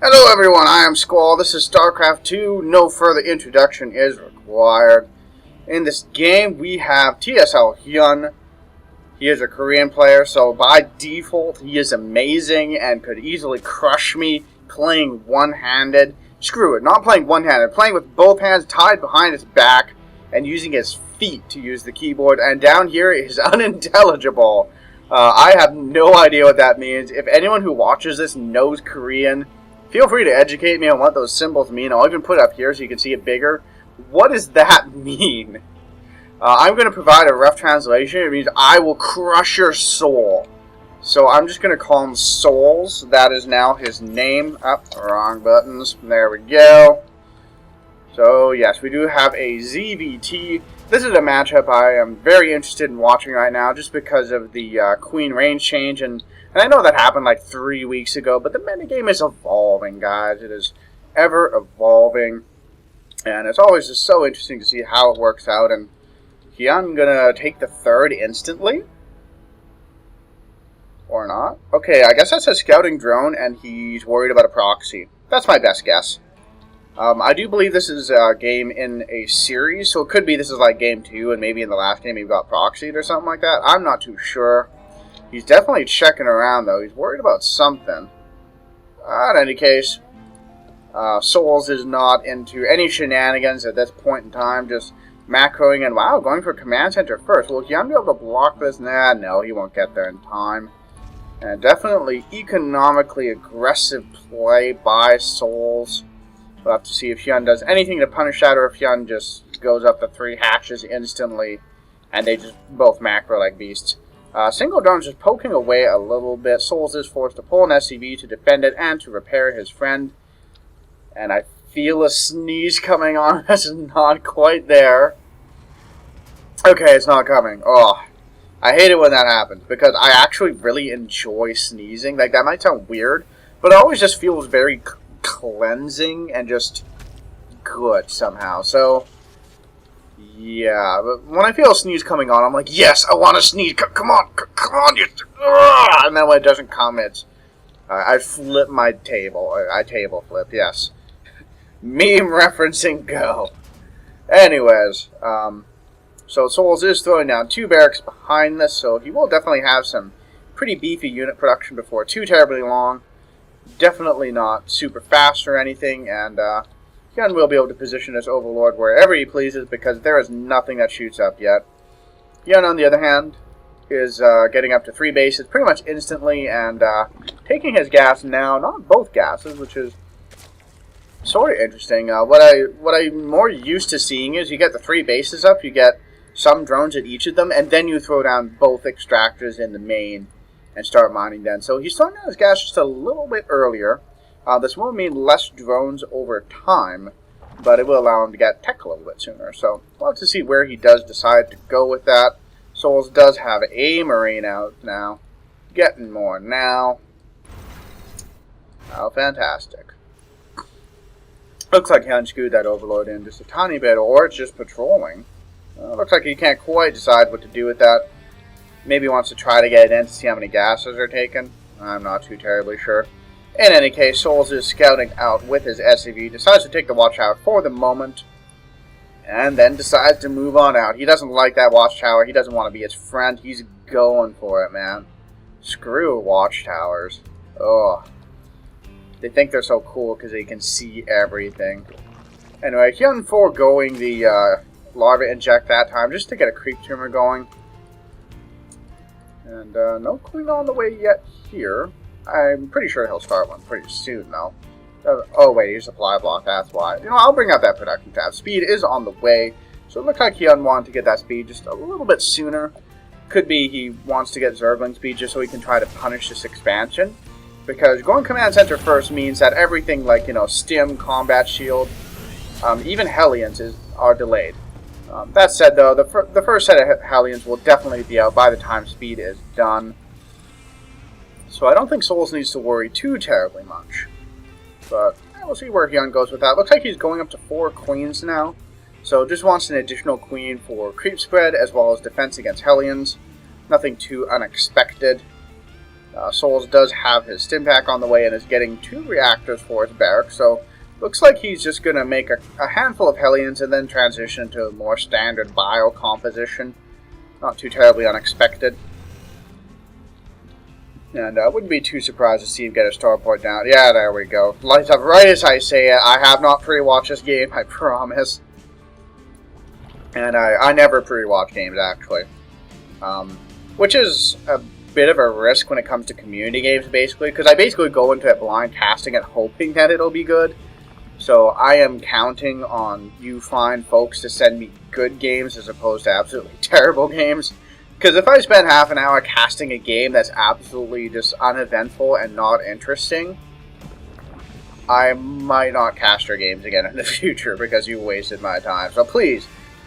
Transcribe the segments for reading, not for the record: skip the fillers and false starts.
Hello everyone, I am Squall. This is StarCraft 2. No further introduction is required. In this game, we have TSL Hyun. He is a Korean player, so by default, he is amazing and could easily crush me playing one-handed. Screw it, not playing one-handed, playing with both hands tied behind his back and using his feet to use the keyboard. And down here is unintelligible. I have no idea what that means. If anyone who watches this knows Korean, feel free to educate me on what those symbols mean. I'll even put it up here so you can see it bigger. What does that mean? I'm going to provide a rough translation. It means I will crush your soul. So I'm just going to call him Souls. That is now his name. Wrong buttons. There we go. So yes, we do have a ZVT. This is a matchup I am very interested in watching right now just because of the Queen range change. And I know that happened like 3 weeks ago, but the metagame is evolving, guys. It is ever evolving. And it's always just so interesting to see how it works out. And Hyun gonna take the third instantly? Or not? Okay, I guess that's a scouting drone, and he's worried about a proxy. That's my best guess. I do believe this is a game in a series, so it could be this is like game 2, and maybe in the last game he got proxied or something like that. I'm not too sure. He's definitely checking around, though. He's worried about something. In any case, Souls is not into any shenanigans at this point in time, just macroing and, wow, going for command center first. Will Hyun be able to block this? Nah, no, he won't get there in time. And definitely economically aggressive play by Souls. We'll have to see if Hyun does anything to punish that, or if Hyun just goes up the 3 hatches instantly, and they just both macro like beasts. Single drone's just poking away a little bit. Souls is forced to pull an SCV to defend it and to repair his friend. And I feel a sneeze coming on. This is not quite there. Okay, it's not coming. Oh, I hate it when that happens, because I actually really enjoy sneezing. Like, that might sound weird, but it always just feels very cleansing and just good somehow. So, yeah, but when I feel a sneeze coming on, I'm like, yes, I want to sneeze. Come on, come on, you. And then when it doesn't come, it's I flip my table. I table flip. Yes, meme referencing. Go. Anyways, so Souls is throwing down 2 barracks behind this, so he will definitely have some pretty beefy unit production before too terribly long. Definitely not super fast or anything, and Hyun will be able to position his Overlord wherever he pleases because there is nothing that shoots up yet. Hyun, on the other hand, is getting up to 3 bases pretty much instantly and taking his gas now, not both gases, which is sort of interesting. What I'm more used to seeing is you get the 3 bases up, you get some drones at each of them, and then you throw down both extractors in the main and start mining then. So he's throwing down his gas just a little bit earlier. This will mean less drones over time, but it will allow him to get tech a little bit sooner. So we'll have to see where he does decide to go with that. Souls does have a Marine out now. Getting more now. Oh, fantastic. Looks like Hyun screwed that Overlord in just a tiny bit, or it's just patrolling. Looks like he can't quite decide what to do with that. Maybe wants to try to get it in to see how many gases are taken. I'm not too terribly sure. In any case, Souls is scouting out with his SCV, decides to take the watchtower for the moment, and then decides to move on out. He doesn't like that watchtower. He doesn't want to be its friend. He's going for it, man. Screw watchtowers. Ugh. They think they're so cool because they can see everything. Anyway, Hyun foregoing the larva inject that time just to get a creep tumor going. And no queen on the way yet here. I'm pretty sure he'll start one pretty soon, though. Oh, wait, here's a supply block, that's why. You know, I'll bring out that production tab. Speed is on the way, so it looks like Hyun wanted to get that speed just a little bit sooner. Could be he wants to get Zergling speed just so he can try to punish this expansion. Because going command center first means that everything like, you know, Stim, Combat Shield, even Hellions are delayed. That said, though, the first set of Hellions will definitely be out by the time speed is done. So I don't think Souls needs to worry too terribly much. But we'll see where Hyun goes with that. Looks like he's going up to 4 queens now. So just wants an additional queen for creep spread as well as defense against Hellions. Nothing too unexpected. Souls does have his stim pack on the way and is getting 2 reactors for his barracks, so looks like he's just going to make a handful of Hellions and then transition to a more standard bio composition. Not too terribly unexpected. And I wouldn't be too surprised to see him get a starport down. Yeah, there we go. Lights up right as I say it. I have not pre-watched this game, I promise. And I never pre-watch games, actually. Which is a bit of a risk when it comes to community games, basically. Because I basically go into it blind casting and hoping that it'll be good. So I am counting on you fine folks to send me good games as opposed to absolutely terrible games. Because if I spend half an hour casting a game that's absolutely just uneventful and not interesting, I might not cast your games again in the future because you wasted my time. So please,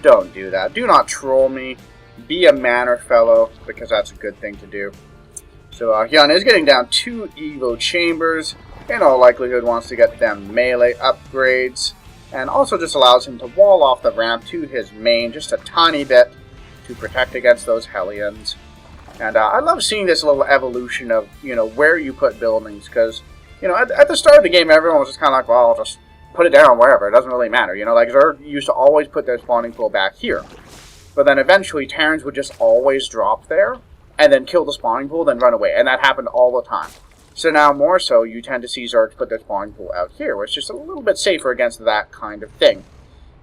don't do that. Do not troll me. Be a manner fellow, because that's a good thing to do. So Hyun is getting down 2 Evo Chambers. In all likelihood wants to get them melee upgrades. And also just allows him to wall off the ramp to his main just a tiny bit to protect against those Hellions. And I love seeing this little evolution of, where you put buildings. Because, at the start of the game, everyone was just kind of like, well, I'll just put it down wherever. It doesn't really matter. Like Zerg used to always put their spawning pool back here. But then eventually, Terrans would just always drop there. And then kill the spawning pool, then run away. And that happened all the time. So now, more so, you tend to see Zergs put their spawning pool out here, which is just a little bit safer against that kind of thing.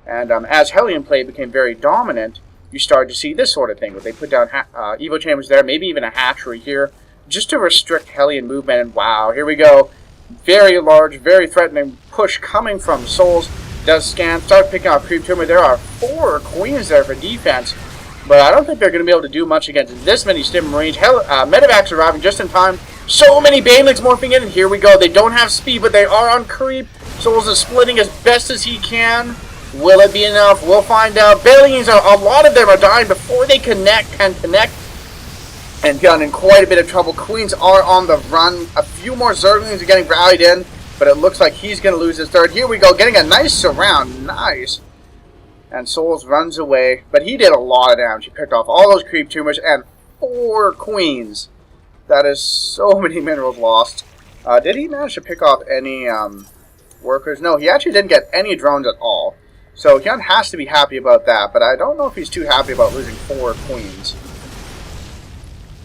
And as Hellion play became very dominant, you started to see this sort of thing, where they put down Evo Chambers there, maybe even a hatchery here, just to restrict Hellion movement. And wow, here we go. Very large, very threatening push coming from Souls. Does scan, start picking out Creep Tumor. There are 4 Queens there for defense, but I don't think they're going to be able to do much against this many Stim Marines. Medevacs arriving just in time. So many Banelings morphing in, and here we go. They don't have speed, but they are on creep. Souls is splitting as best as he can. Will it be enough? We'll find out. Banelings, a lot of them are dying before they can connect. And Hyun in quite a bit of trouble. Queens are on the run. A few more Zerglings are getting rallied in, but it looks like he's going to lose his third. Here we go, getting a nice surround. Nice. And Souls runs away, but he did a lot of damage. He picked off all those creep tumors and 4 Queens. That is so many minerals lost. Did he manage to pick off any workers? No, he actually didn't get any drones at all. So Hyun has to be happy about that, but I don't know if he's too happy about losing 4 Queens.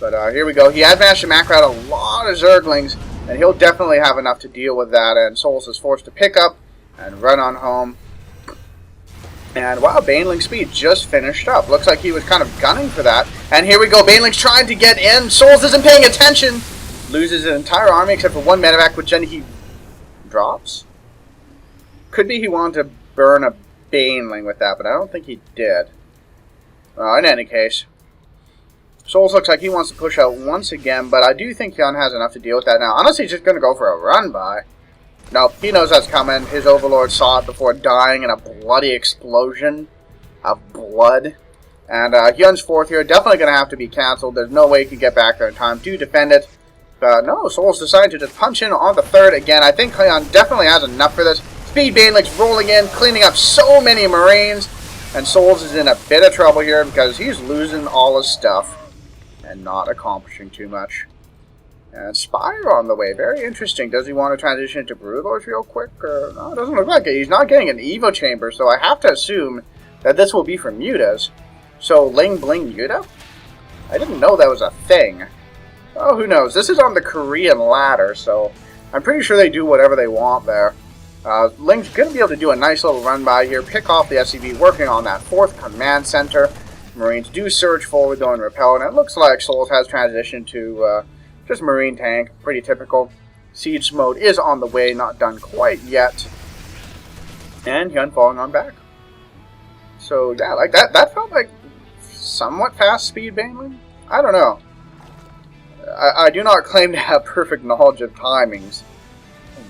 But here we go. He has managed to macro out a lot of Zerglings, and he'll definitely have enough to deal with that. And Souls is forced to pick up and run on home. And wow, Baneling speed just finished up. Looks like he was kind of gunning for that. And here we go, Baneling's trying to get in. Souls isn't paying attention. Loses an entire army except for 1 medevac, which then he drops. Could be he wanted to burn a Baneling with that, but I don't think he did. In any case, Souls looks like he wants to push out once again, but I do think Hyun has enough to deal with that now. Honestly, he's just going to go for a run by. Nope, he knows that's coming. His overlord saw it before dying in a bloody explosion of blood. And Hyun's 4th here, definitely going to have to be cancelled. There's no way he can get back there in time to defend it. But no, Souls decided to just punch in on the 3rd again. I think Hyun definitely has enough for this. Speed Baneling's rolling in, cleaning up so many Marines. And Souls is in a bit of trouble here because he's losing all his stuff and not accomplishing too much. And Spire on the way. Very interesting. Does he want to transition to Broodlords real quick? Or, no, it doesn't look like it. He's not getting an Evo Chamber, so I have to assume that this will be for Mutas. So, Ling Bling Muta? I didn't know that was a thing. Oh, who knows? This is on the Korean ladder, so I'm pretty sure they do whatever they want there. Ling's going to be able to do a nice little run by here, pick off the SCV, working on that 4th command center. Marines do surge forward, though, and repel, and it looks like Souls has transitioned to just Marine tank, pretty typical. Siege mode is on the way, not done quite yet. And Hyun falling on back. So, yeah, like that felt like somewhat fast speed Baneling? I don't know. I do not claim to have perfect knowledge of timings,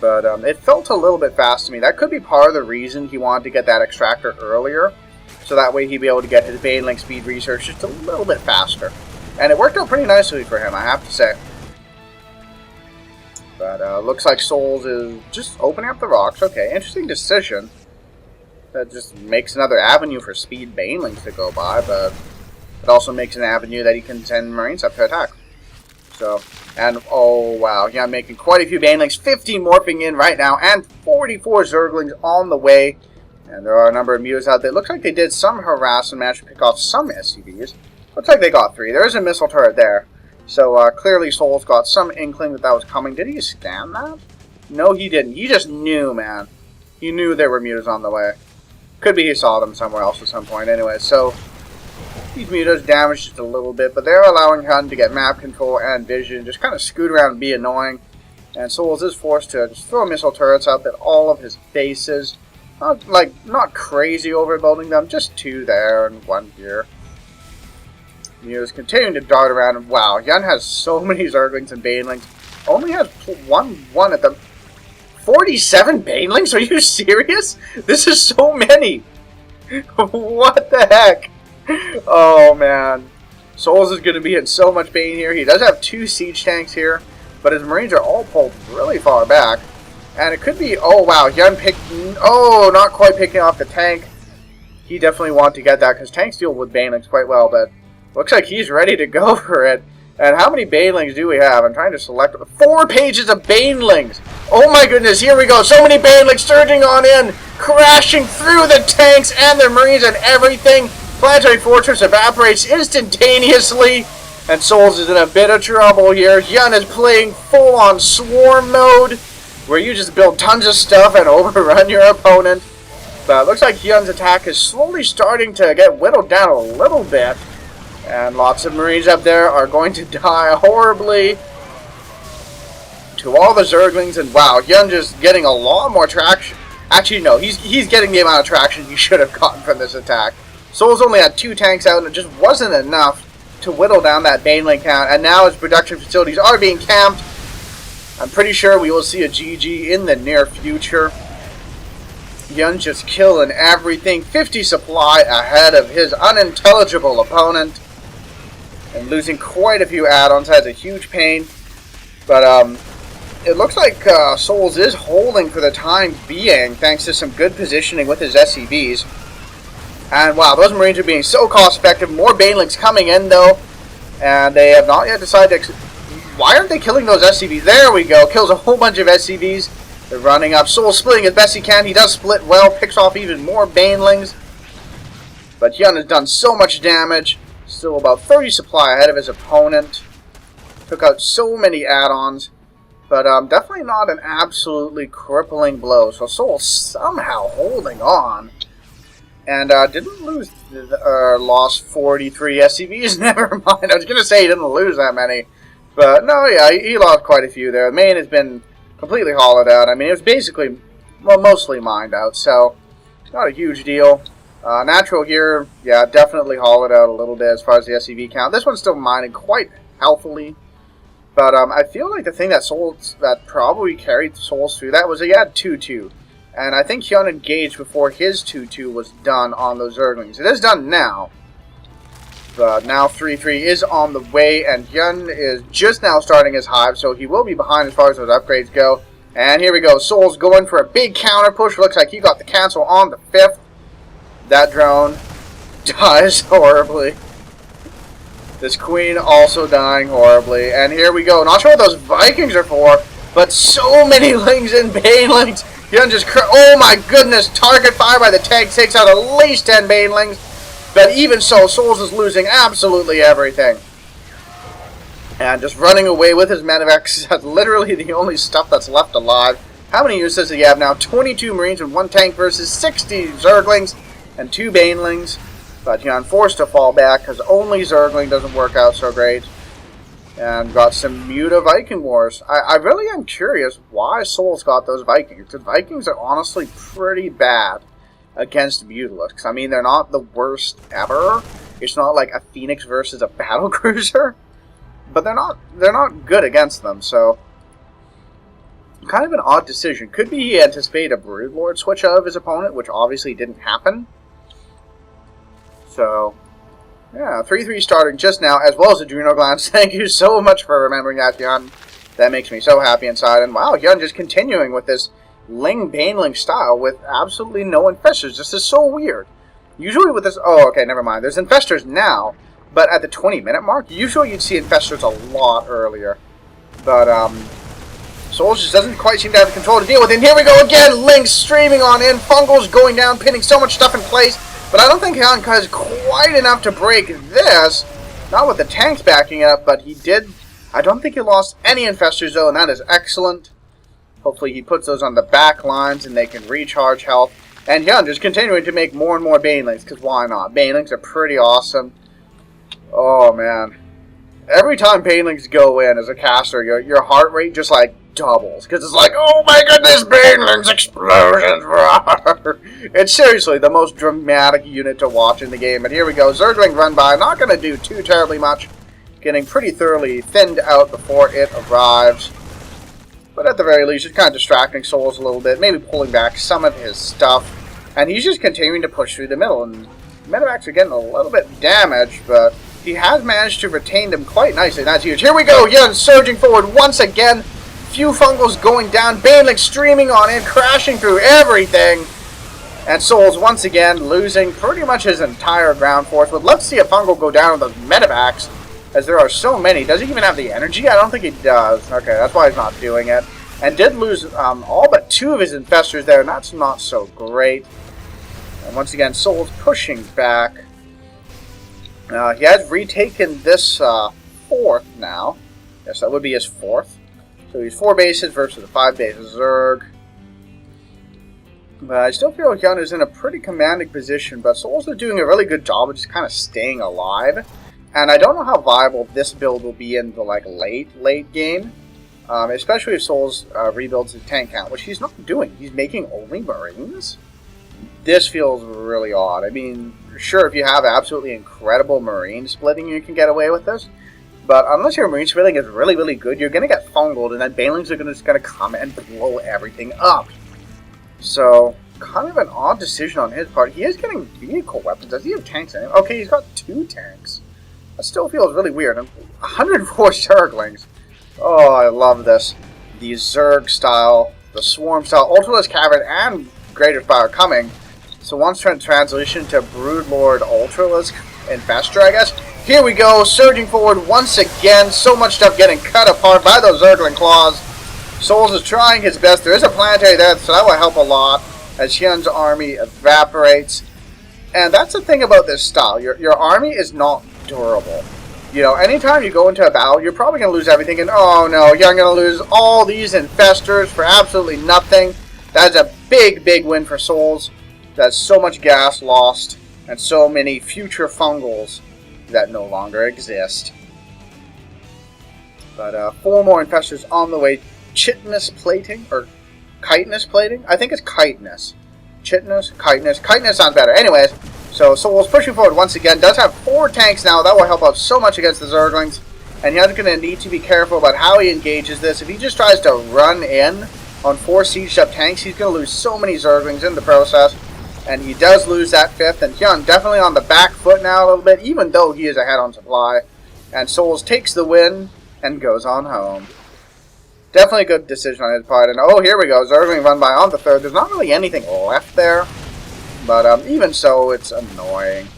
but it felt a little bit fast to me. That could be part of the reason he wanted to get that extractor earlier, so that way he'd be able to get his Baneling speed research just a little bit faster. And it worked out pretty nicely for him, I have to say. But looks like Souls is just opening up the rocks. Okay, interesting decision. That just makes another avenue for speed Banelings to go by, but it also makes an avenue that he can send Marines up to attack. So, and oh wow, yeah, I'm making quite a few banelings, 50 morphing in right now, and 44 zerglings on the way. And there are a number of mutas out there. It looks like they did some harass and managed to pick off some SCVs. Looks like they got 3. There is a missile turret there. So clearly Souls got some inkling that that was coming. Did he scan that? No, he didn't. He just knew, man. He knew there were mutas on the way. Could be he saw them somewhere else at some point. Anyway, so these mutas damaged just a little bit, but they're allowing Hyun to get map control and vision, just kind of scoot around and be annoying. And Souls is forced to just throw missile turrets up at all of his bases. Not crazy overbuilding them, just 2 there and 1 here. Mutas continuing to dart around, and wow, Hyun has so many Zerglings and Banelings. Only has 1 at them. 47 Banelings? Are you serious? This is so many! What the heck? Oh man. Souls is going to be in so much pain here. He does have 2 siege tanks here, but his Marines are all pulled really far back. And it could be, oh wow, Hyun picked, oh, not quite picking off the tank. He definitely wanted to get that, because tanks deal with Banelings quite well, but looks like he's ready to go for it. And how many Banelings do we have? I'm trying to select 4 pages of Banelings. Oh my goodness, here we go. So many Banelings surging on in, crashing through the tanks and their Marines and everything. Planetary Fortress evaporates instantaneously. And Souls is in a bit of trouble here. Hyun is playing full-on swarm mode, where you just build tons of stuff and overrun your opponent. But it looks like Hyun's attack is slowly starting to get whittled down a little bit. And lots of Marines up there are going to die horribly to all the Zerglings. And wow, Hyun just getting a lot more traction. Actually, no, he's getting the amount of traction he should have gotten from this attack. Souls only had 2 tanks out, and it just wasn't enough to whittle down that Baneling count. And now his production facilities are being camped. I'm pretty sure we will see a GG in the near future. Hyun just killing everything. 50 supply ahead of his unintelligible opponent. And losing quite a few add-ons has a huge pain. But it looks like Souls is holding for the time being, thanks to some good positioning with his SCVs. And wow, those Marines are being so cost-effective. More Banelings coming in, though. And they have not yet decided to... Why aren't they killing those SCVs? There we go. Kills a whole bunch of SCVs. They're running up. Soul splitting as best he can. He does split well. Picks off even more Banelings. But Hyun has done so much damage. Still about 30 supply ahead of his opponent. Took out so many add-ons. But definitely not an absolutely crippling blow. So Soul somehow holding on. And didn't lose, lost 43 SCVs. Never mind. I was going to say he didn't lose that many. But no, yeah, he lost quite a few there. The main has been completely hollowed out. I mean, it was basically, well, mostly mined out. So, not a huge deal. Natural here, yeah, definitely hollowed out a little bit as far as the SCV count. This one's still mining quite healthily. But I feel like the thing that probably carried Souls through that was he had 2-2. And I think Hyun engaged before his 2-2 was done on those Zerglings. It is done now. But now 3-3 is on the way, and Hyun is just now starting his hive, so he will be behind as far as those upgrades go. And here we go. Souls going for a big counter push. Looks like he got the cancel on the 5th. That drone dies horribly. This queen also dying horribly. And here we go. Not sure what those Vikings are for, but so many Lings and Banelings. Hyun just... Oh my goodness! Target fire by the tank takes out at least 10 Banelings. But even so, Souls is losing absolutely everything. And just running away with his Medivacs. That's literally the only stuff that's left alive. How many units does he have now? 22 Marines and 1 tank versus 60 Zerglings and 2 Banelings. But Hyun forced to fall back because only Zergling doesn't work out so great. And got some Muta Viking Wars. I really am curious why Souls got those Vikings. The Vikings are honestly pretty bad against Mutalisks. I mean, they're not the worst ever. It's not like a Phoenix versus a battlecruiser, but they're not good against them. So, kind of an odd decision. Could be he anticipated a Broodlord switch out of his opponent, which obviously didn't happen. So, yeah, 3-3 starting just now, as well as Adrenal Glands. Thank you so much for remembering that, Hyun. That makes me so happy inside. And wow, Hyun just continuing with this Ling Baneling style with absolutely no infestors. This is so weird. Usually with this... Oh, okay, never mind. There's infestors now, but at the 20-minute mark. Usually you'd see infestors a lot earlier. But, Souls just doesn't quite seem to have control to deal with it. And here we go again, Lynx streaming on in, Fungals going down, pinning so much stuff in place. But I don't think Hyun has quite enough to break this. Not with the tanks backing up, but he did. I don't think he lost any infestors though, and that is excellent. Hopefully he puts those on the back lines and they can recharge health. And Hyun just continuing to make more and more Banelings, because why not? Banelings are pretty awesome. Oh man. Every time Banelings go in as a caster, your heart rate just like doubles. Because it's like, oh my goodness, Banelings explosions! It's seriously the most dramatic unit to watch in the game. And here we go, Zergling run by. Not going to do too terribly much. Getting pretty thoroughly thinned out before it arrives. But at the very least, it's kind of distracting Souls a little bit. Maybe pulling back some of his stuff. And he's just continuing to push through the middle. And medevacs are getting a little bit damaged, but he has managed to retain them quite nicely. That's huge. Here we go, Hyun surging forward once again. Few Fungals going down. Baneling streaming on in, crashing through everything. And Souls once again losing pretty much his entire ground force. Would love to see a Fungal go down with those medevacs, as there are so many. Does he even have the energy? I don't think he does. Okay, that's why he's not doing it. And did lose all but 2 of his infestors there, and that's not so great. And once again, Souls pushing back. He has retaken this 4th now. Yes, that would be his 4th. So he's 4 bases versus the 5 bases Zerg. But I still feel like Hyun is in a pretty commanding position, but Souls is doing a really good job of just kind of staying alive. And I don't know how viable this build will be in the late game. Especially if Souls rebuilds his tank count, which he's not doing. He's making only Marines. This feels really odd. I mean, sure, if you have absolutely incredible Marine splitting, you can get away with this. But unless your Marine splitting is really, really good, you're going to get fungled, and then Banelings are just going to come and blow everything up. So, kind of an odd decision on his part. He is getting vehicle weapons. Does he have tanks in him? Okay, he's got 2 tanks. That still feels really weird. 104 Zerglings. Oh, I love this. The Zerg style, the Swarm style, Ultralisk Cavern, and Greater Spire coming. So once translation to Broodlord Ultralisk Infestor, I guess. Here we go, surging forward once again. So much stuff getting cut apart by those Zergling Claws. Souls is trying his best. There is a planetary there, so that will help a lot as Hyun's army evaporates. And that's the thing about this style. Your army is not durable. You know, anytime you go into a battle, you're probably going to lose everything. And oh no, you're going to lose all these infestors for absolutely nothing. That's a big, big win for Souls. That's so much gas lost and so many future Fungals that no longer exist. But 4 more infestors on the way. Chitness plating, or chitinous plating? I think it's chitinous. Chitness? Chitinous. Chitinous sounds better. Anyways, so Souls pushing forward once again. Does have 4 tanks now. That will help out so much against the Zerglings. And he's going to need to be careful about how he engages this. If he just tries to run in on 4 sieged up tanks, he's going to lose so many Zerglings in the process. And he does lose that 5th. And Hyun definitely on the back foot now a little bit, even though he is ahead on supply. And Souls takes the win and goes on home. Definitely a good decision on his part. And oh, here we go. Zergling run by on the 3rd. There's not really anything left there. But even so, it's annoying.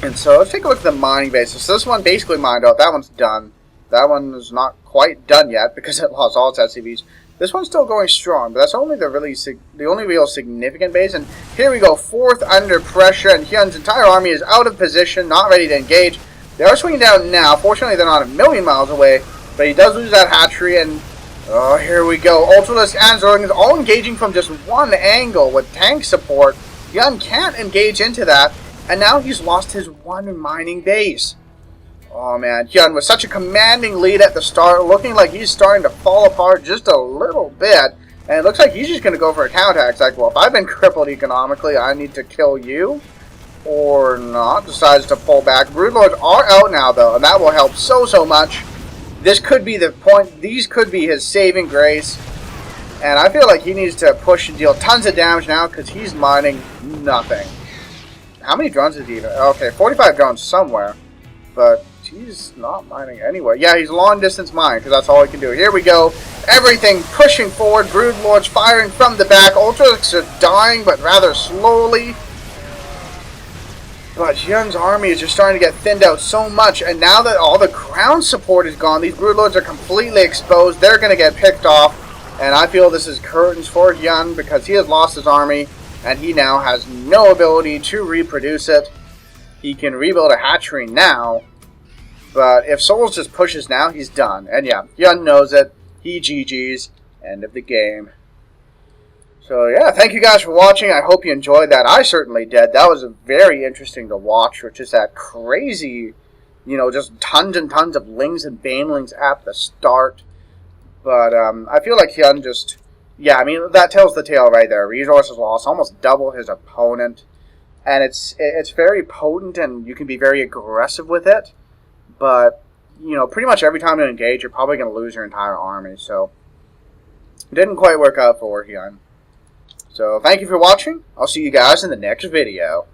And so let's take a look at the mining bases. So this one basically mined out. That one's done. That one is not quite done yet because it lost all its SCVs. This one's still going strong, but that's only the only real significant base. And here we go, 4th under pressure, and Hyun's entire army is out of position, not ready to engage. They are swinging down now. Fortunately, they're not a million miles away, but he does lose that hatchery, and oh, here we go. Ultralisk and Zerglings all engaging from just one angle with tank support. Hyun can't engage into that, and now he's lost his 1 mining base. Oh man, Hyun with such a commanding lead at the start, looking like he's starting to fall apart just a little bit. And it looks like he's just going to go for a counterattack. It's like, well, if I've been crippled economically, I need to kill you. Or not. Decides to pull back. Broodlords are out now, though, and that will help so much. This could be the point. These could be his saving grace. And I feel like he needs to push and deal tons of damage now because he's mining nothing. How many drones is he even? Okay, 45 drones somewhere. But he's not mining anywhere. Yeah, he's long distance mining because that's all he can do. Here we go. Everything pushing forward. Broodlords firing from the back. Ultralisks are dying, but rather slowly. But Hyun's army is just starting to get thinned out so much, and now that all the ground support is gone, these broodlords are completely exposed. They're going to get picked off, and I feel this is curtains for Hyun because he has lost his army, and he now has no ability to reproduce it. He can rebuild a hatchery now, but if Souls just pushes now, he's done. And yeah, Hyun knows it. He GG's. End of the game. So yeah, thank you guys for watching. I hope you enjoyed that. I certainly did. That was very interesting to watch, which is that crazy, just tons and tons of lings and banelings at the start. But I feel like Hyun just, yeah, I mean, that tells the tale right there. Resources lost, almost double his opponent. And it's very potent, and you can be very aggressive with it. But, pretty much every time you engage, you're probably going to lose your entire army. So, it didn't quite work out for Hyun. So, thank you for watching. I'll see you guys in the next video.